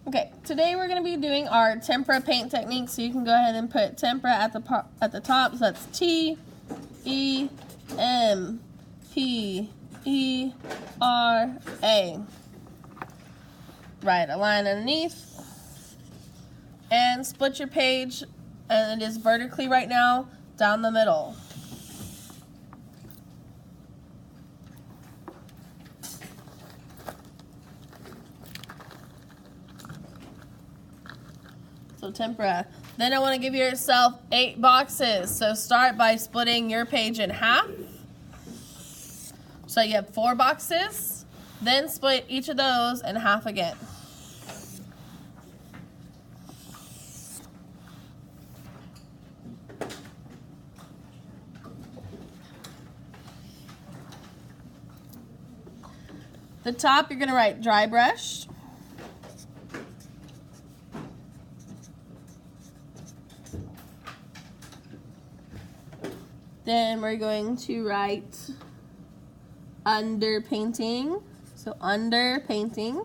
Okay, today we're going to be doing our tempera paint technique, so you can go ahead and put tempera at the top. So that's T-E-M-P-E-R-A. Right, a line underneath. And split your page, and it is vertically right now, down the middle. So tempera. Then I want to give yourself 8 boxes. So start by splitting your page in half. So you have 4 boxes. Then split each of those in half again. The top, you're going to write dry brush. Then we're going to write under painting. So under painting.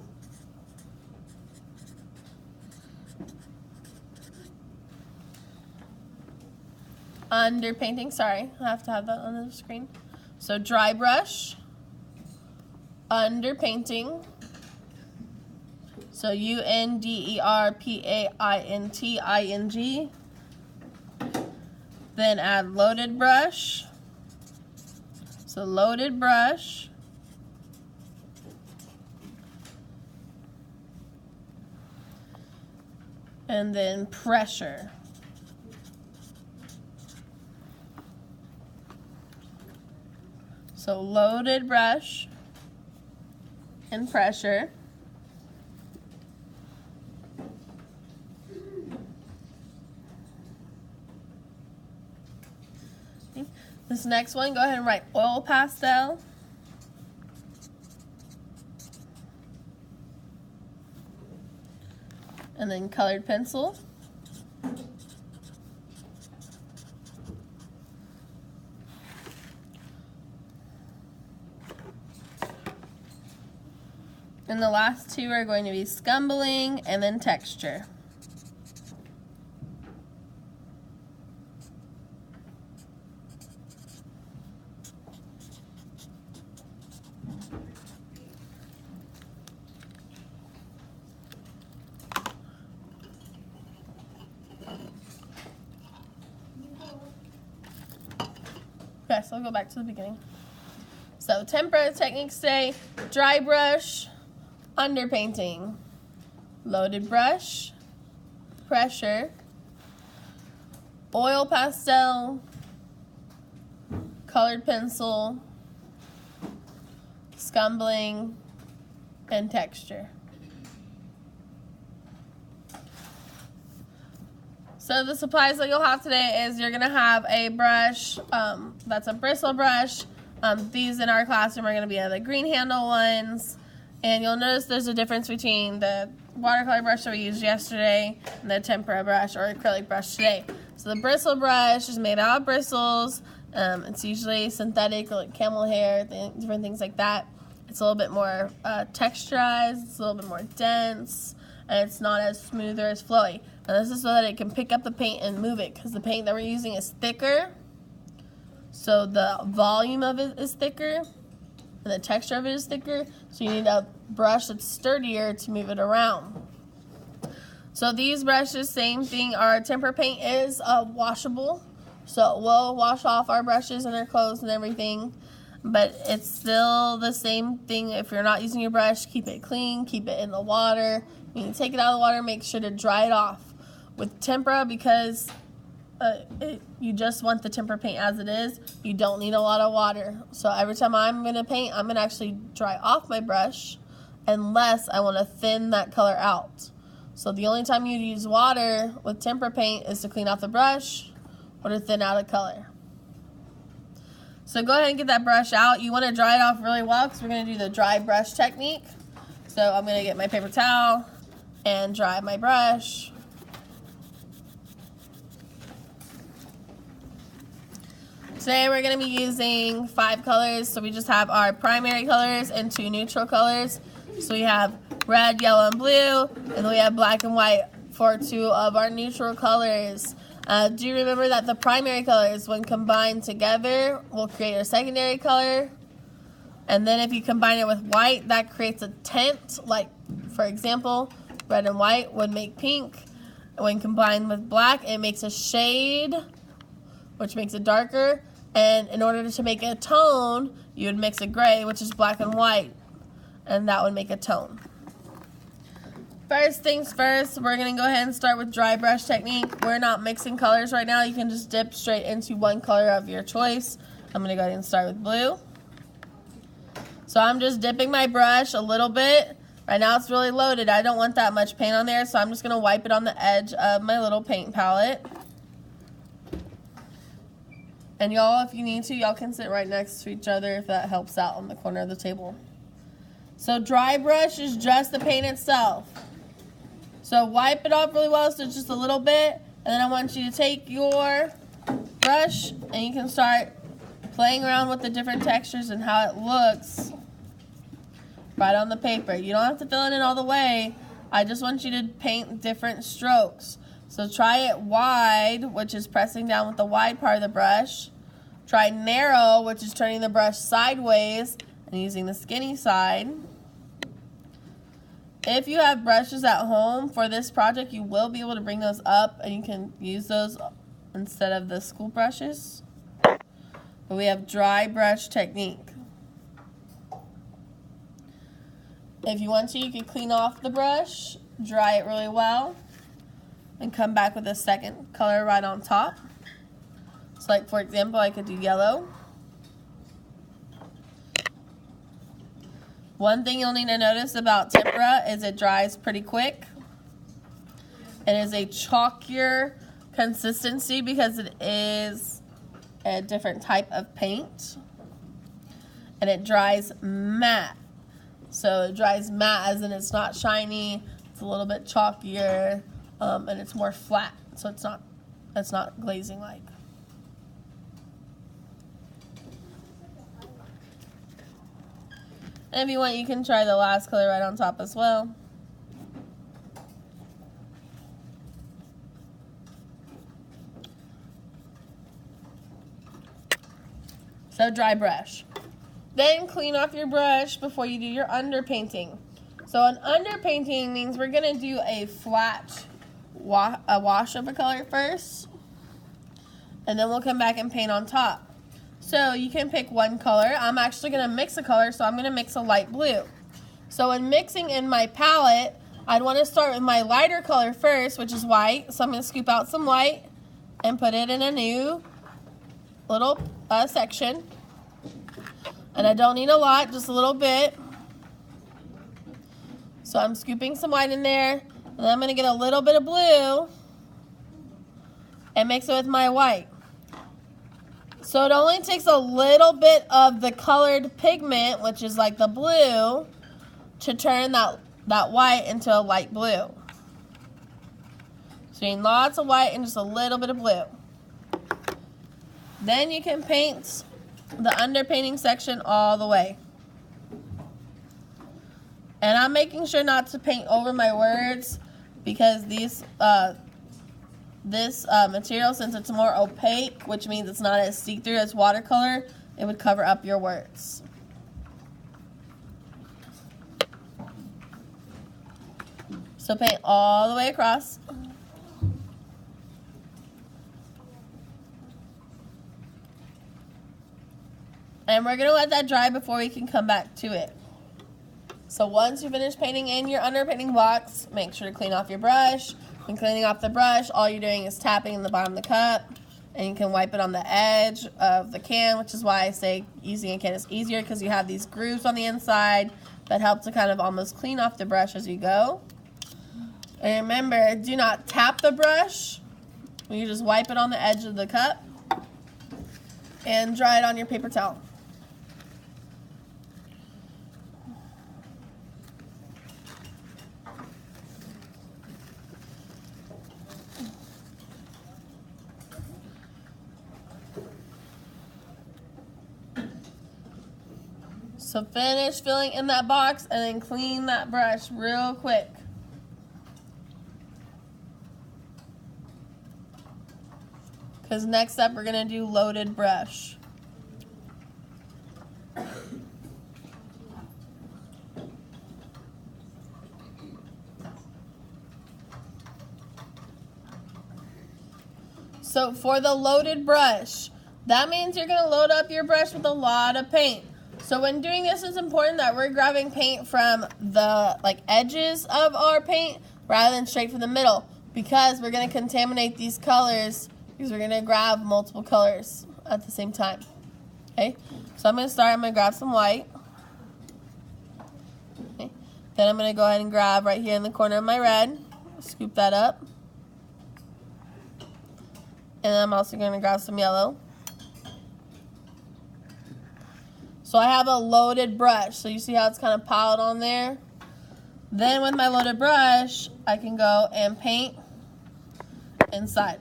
Under painting, sorry, I have to have that on the screen. So dry brush, under painting. So UNDERPAINTING. Then add loaded brush. So loaded brush. And then pressure. So loaded brush and pressure. This next one, go ahead and write oil pastel. And then colored pencil. And the last two are going to be scumbling and then texture. Okay, so I'll go back to the beginning. So tempera techniques say dry brush, underpainting, loaded brush, pressure, oil pastel, colored pencil, scumbling, and texture. So the supplies that you'll have today is you're going to have a brush, that's a bristle brush. These in our classroom are going to be the green handle ones. And you'll notice there's a difference between the watercolor brush that we used yesterday and the tempera brush or acrylic brush today. So the bristle brush is made out of bristles. It's usually synthetic, like camel hair, different things like that. It's a little bit more texturized, it's a little bit more dense, and it's not as smooth or as flowy. And this is so that it can pick up the paint and move it, because the paint that we're using is thicker, so the volume of it is thicker, and the texture of it is thicker, so you need a brush that's sturdier to move it around. So these brushes, same thing, our tempera paint is washable, so we'll wash off our brushes and our clothes and everything, but it's still the same thing. If you're not using your brush, keep it clean, keep it in the water. When you take it out of the water, make sure to dry it off. With tempera, because you just want the tempera paint as it is, you don't need a lot of water. So every time I'm going to paint, I'm going to actually dry off my brush unless I want to thin that color out. So the only time you use water with tempera paint is to clean off the brush or to thin out a color. So go ahead and get that brush out. You want to dry it off really well because we're going to do the dry brush technique. So I'm going to get my paper towel and dry my brush. Today we're going to be using 5 colors. So we just have our primary colors and 2 neutral colors. So we have red, yellow, and blue. And then we have black and white for 2 of our neutral colors. Do you remember that the primary colors, when combined together, will create a secondary color? And then if you combine it with white, that creates a tint. Like, for example, red and white would make pink. When combined with black, it makes a shade, which makes it darker. And in order to make a tone, you would mix a gray, which is black and white. And that would make a tone. First things first, we're going to go ahead and start with dry brush technique. We're not mixing colors right now. You can just dip straight into one color of your choice. I'm going to go ahead and start with blue. So I'm just dipping my brush a little bit. Right now it's really loaded. I don't want that much paint on there, so I'm just going to wipe it on the edge of my little paint palette. And y'all, if you need to, y'all can sit right next to each other if that helps out on the corner of the table. So dry brush is just the paint itself. So wipe it off really well, so it's just a little bit, and then I want you to take your brush and you can start playing around with the different textures and how it looks right on the paper. You don't have to fill it in all the way. I just want you to paint different strokes. So try it wide, which is pressing down with the wide part of the brush. Try narrow, which is turning the brush sideways and using the skinny side. If you have brushes at home for this project, you will be able to bring those up and you can use those instead of the school brushes. But we have dry brush technique. If you want to, you can clean off the brush, dry it really well, and come back with a second color right on top. So like, for example, I could do yellow. One thing you'll need to notice about tempera is it dries pretty quick. It is a chalkier consistency because it is a different type of paint. And it dries matte. So it dries matte as in it's not shiny, it's a little bit chalkier, and it's more flat. So it's not glazing like. And if you want, you can try the last color right on top as well. So dry brush. Then clean off your brush before you do your underpainting. So an underpainting means we're going to do a flat wash of a color first. And then we'll come back and paint on top. So you can pick one color. I'm actually going to mix a color, so I'm going to mix a light blue. So in mixing in my palette, I'd want to start with my lighter color first, which is white. So I'm going to scoop out some white and put it in a new little section. And I don't need a lot, just a little bit. So I'm scooping some white in there, and then I'm going to get a little bit of blue and mix it with my white. So it only takes a little bit of the colored pigment, which is like the blue, to turn that white into a light blue. So you need lots of white and just a little bit of blue. Then you can paint the underpainting section all the way. And I'm making sure not to paint over my words because this material, since it's more opaque, which means it's not as see-through as watercolor, it would cover up your words. So paint all the way across. And we're going to let that dry before we can come back to it. So once you finish painting in your underpainting box, make sure to clean off your brush. And cleaning off the brush, all you're doing is tapping in the bottom of the cup. And you can wipe it on the edge of the can, which is why I say using a can is easier because you have these grooves on the inside that help to kind of almost clean off the brush as you go. And remember, do not tap the brush. You just wipe it on the edge of the cup and dry it on your paper towel. So finish filling in that box and then clean that brush real quick. Because next up we're going to do loaded brush. So for the loaded brush, that means you're going to load up your brush with a lot of paint. So when doing this, it's important that we're grabbing paint from the edges of our paint rather than straight from the middle, because we're going to contaminate these colors because we're going to grab multiple colors at the same time. Okay, so I'm going to grab some white. Okay. Then I'm going to go ahead and grab right here in the corner of my red, scoop that up. And I'm also going to grab some yellow. So I have a loaded brush. So you see how it's kind of piled on there? Then with my loaded brush, I can go and paint inside.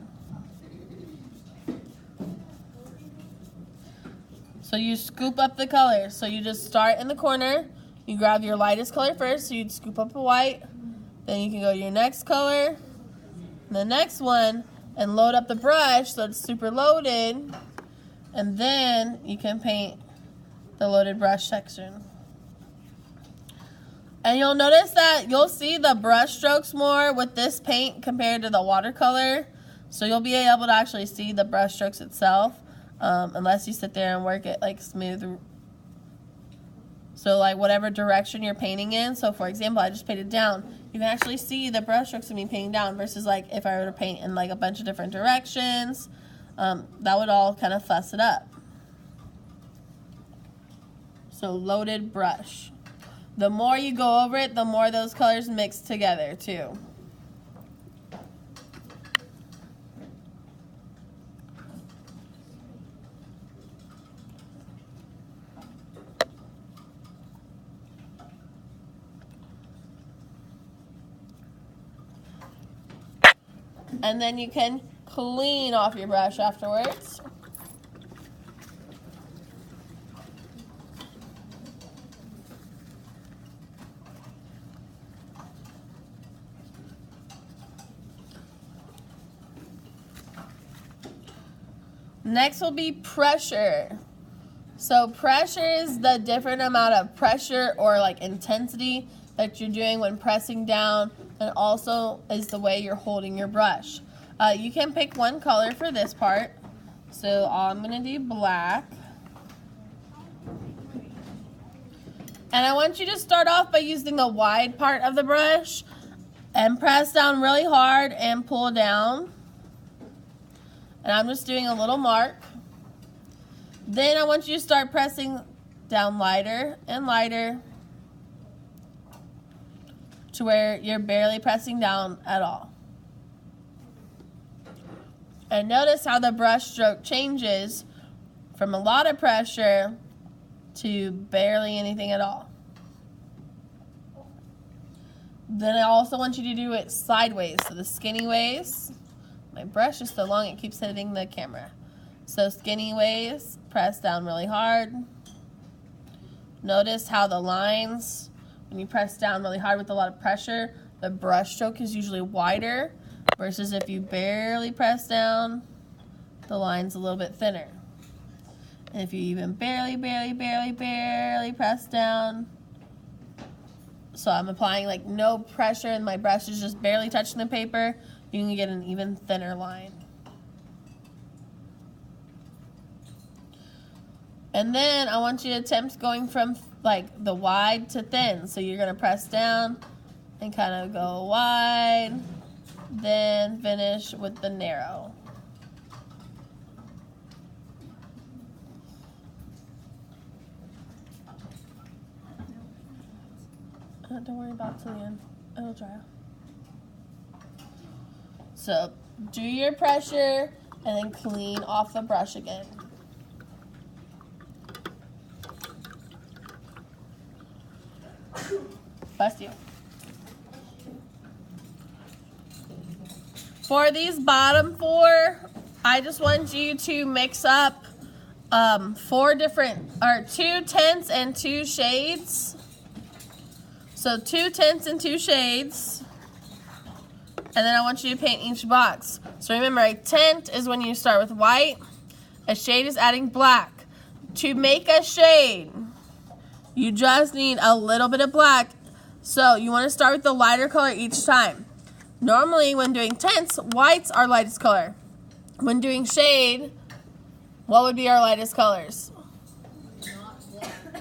So you scoop up the colors. So you just start in the corner. You grab your lightest color first. So you'd scoop up a white. Then you can go to your next color, the next one, and load up the brush so it's super loaded. And then you can paint the loaded brush section. And you'll notice that you'll see the brush strokes more with this paint compared to the watercolor. So you'll be able to actually see the brush strokes itself, unless you sit there and work it smooth. So whatever direction you're painting in. So for example, I just painted down. You can actually see the brush strokes of me painting down versus if I were to paint in a bunch of different directions. That would all kind of fuss it up. So loaded brush. The more you go over it, the more those colors mix together too. And then you can clean off your brush afterwards. Next will be pressure. So pressure is the different amount of pressure or intensity that you're doing when pressing down, and also is the way you're holding your brush. You can pick one color for this part. So I'm going to do black. And I want you to start off by using the wide part of the brush and press down really hard and pull down. And I'm just doing a little mark. Then I want you to start pressing down lighter and lighter to where you're barely pressing down at all. And notice how the brush stroke changes from a lot of pressure to barely anything at all. Then I also want you to do it sideways, so the skinny ways. My brush is so long it keeps hitting the camera. So skinny ways, press down really hard. Notice how the lines, when you press down really hard with a lot of pressure, the brush stroke is usually wider, versus if you barely press down, the line's a little bit thinner. And if you even barely press down, so I'm applying no pressure and my brush is just barely touching the paper, you can get an even thinner line. And then I want you to attempt going from the wide to thin. So you're going to press down and kind of go wide, then finish with the narrow. Don't worry about it till the end. It'll dry off. So do your pressure and then clean off the brush again. Bless you. For these bottom four, I just want you to mix up two tints and 2 shades. So 2 tints and 2 shades. And then I want you to paint each box. So remember, a tint is when you start with white. A shade is adding black. To make a shade, you just need a little bit of black. So you want to start with the lighter color each time. Normally, when doing tints, whites are lightest color. When doing shade, what would be our lightest colors?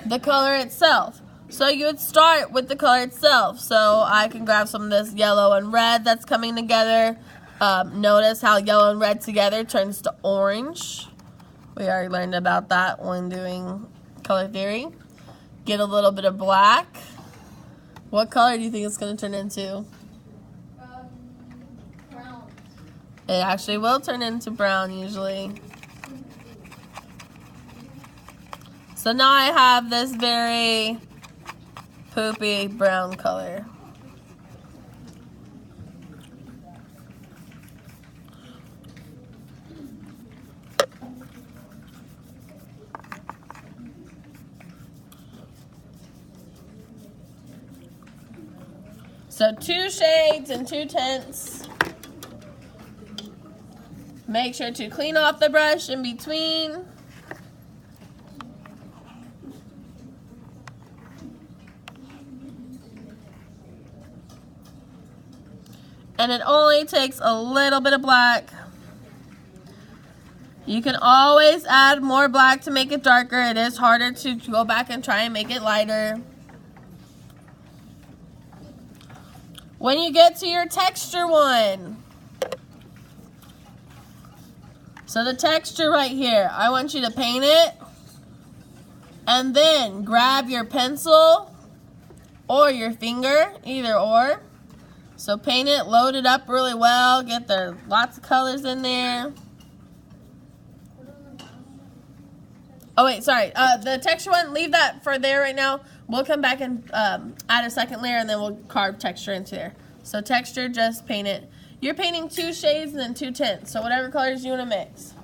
The color itself. So you would start with the color itself. So I can grab some of this yellow and red that's coming together. Notice how yellow and red together turns to orange. We already learned about that when doing color theory. Get a little bit of black. What color do you think it's going to turn into? Brown. It actually will turn into brown usually. So now I have this very poopy brown color. So 2 shades and 2 tints. Make sure to clean off the brush in between. And it only takes a little bit of black. You can always add more black to make it darker. It is harder to go back and try and make it lighter. When you get to your texture one, so the texture right here, I want you to paint it and then grab your pencil or your finger, either or. So paint it, load it up really well, get there lots of colors in there. Oh wait, sorry, the texture one, leave that for there right now. We'll come back and add a second layer and then we'll carve texture into there. So texture, just paint it. You're painting 2 shades and then 2 tints, so whatever colors you want to mix.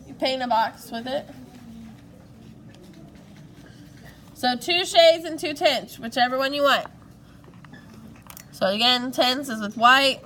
You paint a box with it. So 2 shades and 2 tints, whichever one you want. So again, tints is with white.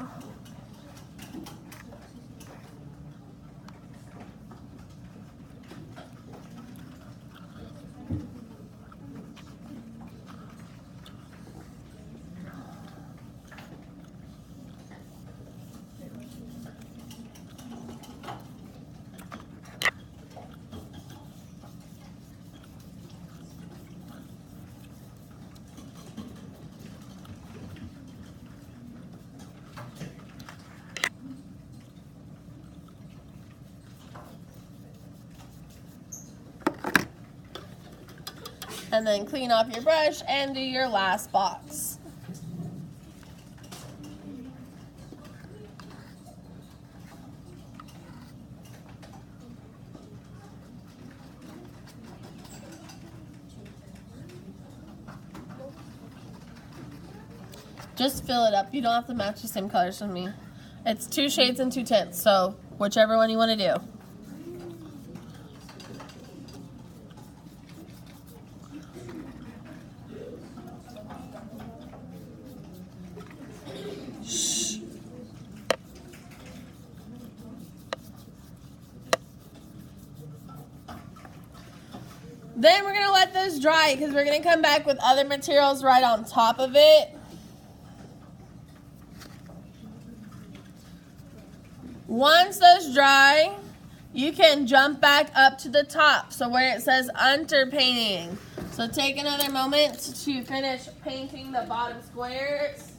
And then clean off your brush and do your last box. Just fill it up. You don't have to match the same colors as me. It's 2 shades and 2 tints, so whichever one you want to do. Then we're going to let those dry because we're going to come back with other materials right on top of it. Once those dry, you can jump back up to the top, so where it says underpainting. So take another moment to finish painting the bottom squares.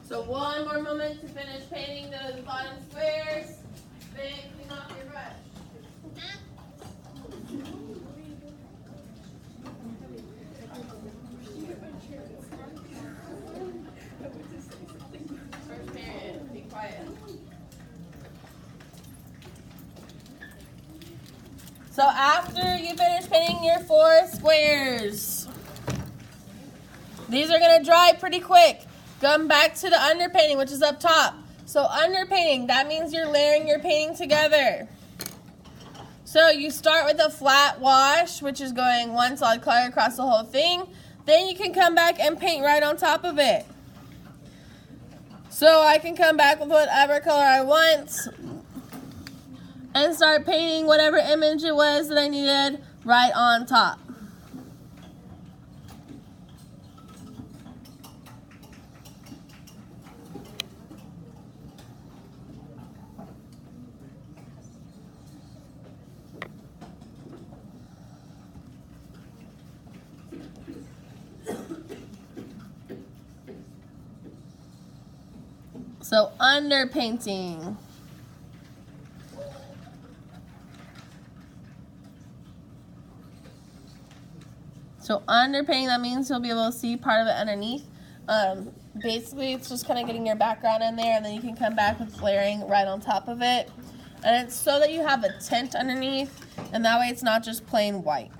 So one more moment to finish painting those bottom squares. Then clean off your brush. First paint So after you finish painting your 4 squares, these are going to dry pretty quick. Come back to the underpainting, which is up top. So underpainting, that means you're layering your painting together. So you start with a flat wash, which is going one solid color across the whole thing. Then you can come back and paint right on top of it. So I can come back with whatever color I want and start painting whatever image it was that I needed right on top. So underpainting. So underpainting, that means you'll be able to see part of it underneath. Basically, it's just kind of getting your background in there, and then you can come back with layering right on top of it. And it's so that you have a tint underneath, and that way it's not just plain white.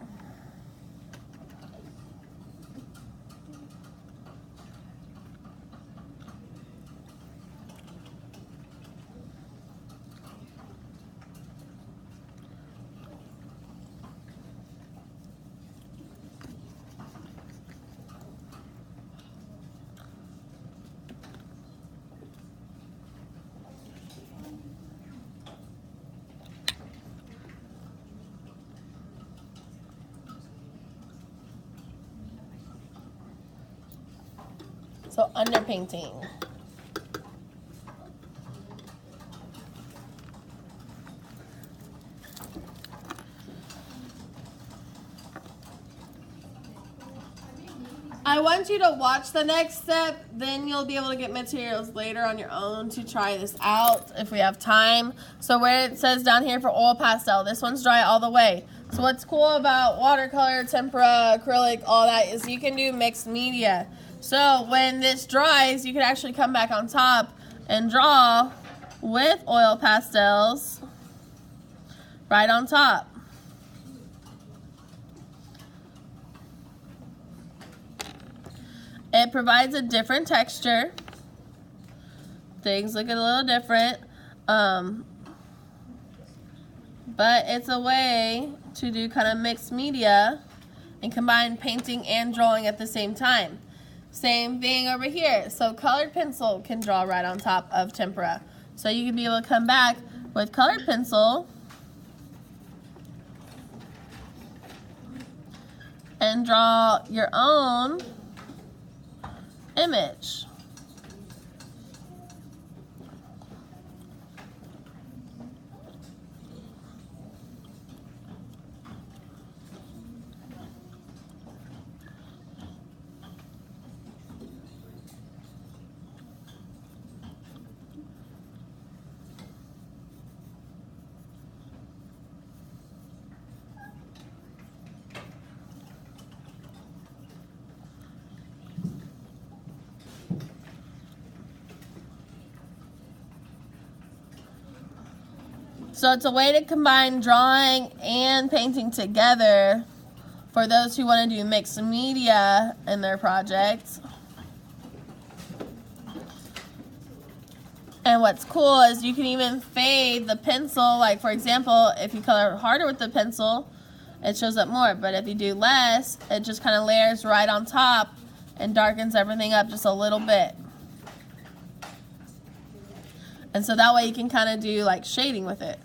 So underpainting. I want you to watch the next step, then you'll be able to get materials later on your own to try this out if we have time. So where it says down here for oil pastel, this one's dry all the way. So what's cool about watercolor, tempera, acrylic, all that is you can do mixed media. So when this dries, you can actually come back on top and draw with oil pastels right on top. It provides a different texture. Things look a little different. But it's a way to do kind of mixed media and combine painting and drawing at the same time. Same thing over here. So colored pencil can draw right on top of tempera. So you can be able to come back with colored pencil and draw your own image. So it's a way to combine drawing and painting together for those who want to do mixed media in their projects. And what's cool is you can even fade the pencil. Like for example, if you color harder with the pencil, it shows up more. But if you do less, it just kind of layers right on top and darkens everything up just a little bit. And so that way you can kind of do like shading with it.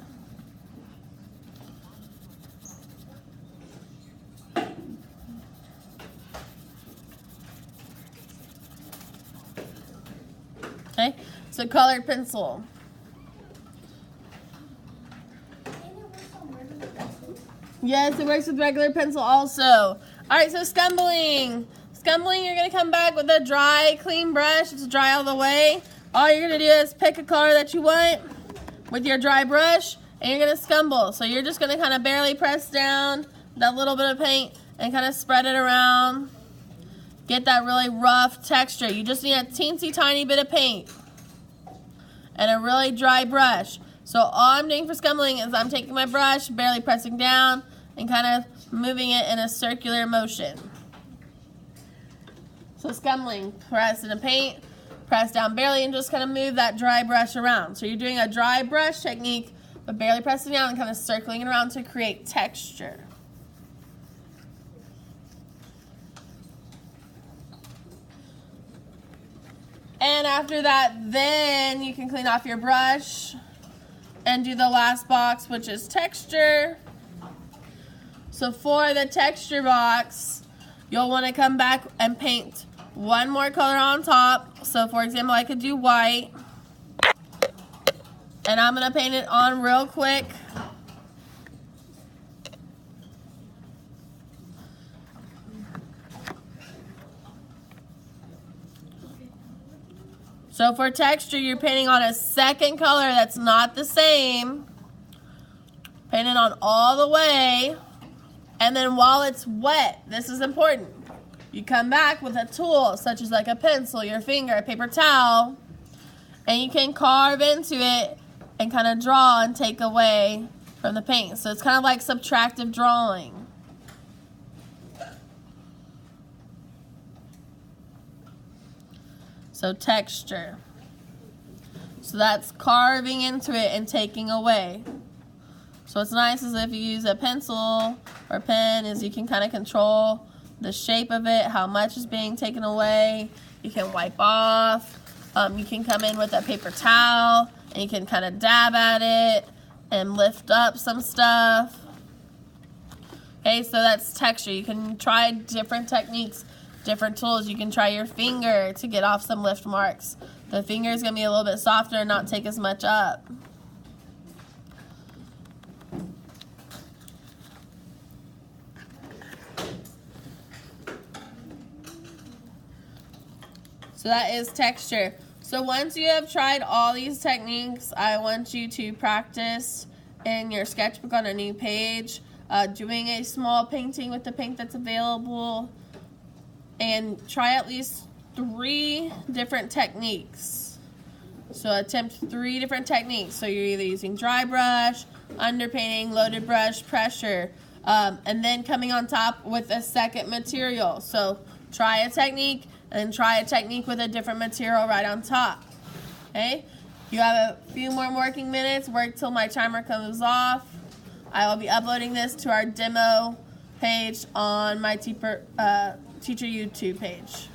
Okay, so colored pencil. Yes, it works with regular pencil also. All right, so scumbling. Scumbling, you're going to come back with a dry, clean brush. It's dry all the way. All you're going to do is pick a color that you want with your dry brush, and you're going to scumble. So you're just going to kind of barely press down that little bit of paint and kind of spread it around. Get that really rough texture. You just need a teensy tiny bit of paint and a really dry brush. So all I'm doing for scumbling is I'm taking my brush, barely pressing down, and kind of moving it in a circular motion. So scumbling, press in a paint, press down barely, and just kind of move that dry brush around. So you're doing a dry brush technique, but barely pressing down and kind of circling it around to create texture. And after that, then you can clean off your brush and do the last box, which is texture. So for the texture box, you'll want to come back and paint one more color on top. So for example, I could do white. And I'm going to paint it on real quick. So for texture, you're painting on a second color that's not the same. Paint it on all the way. And then while it's wet, this is important, you come back with a tool, such as like a pencil, your finger, a paper towel, and you can carve into it and kind of draw and take away from the paint. So it's kind of like subtractive drawing. So texture. So that's carving into it and taking away. So what's nice is if you use a pencil or pen is you can kind of control the shape of it, how much is being taken away. You can wipe off. You can come in with a paper towel and you can kind of dab at it and lift up some stuff. Okay, so that's texture. You can try different techniques, different tools. You can try your finger to get off some lift marks. The finger is going to be a little bit softer and not take as much up. So that is texture. So once you have tried all these techniques, I want you to practice in your sketchbook on a new page, doing a small painting with the paint that's available, and try at least 3 different techniques. So attempt 3 different techniques. So you're either using dry brush, underpainting, loaded brush, pressure, and then coming on top with a second material. So try a technique and try a technique with a different material right on top. Okay? You have a few more working minutes. Work till my timer comes off. I will be uploading this to our demo page on my teacher YouTube page.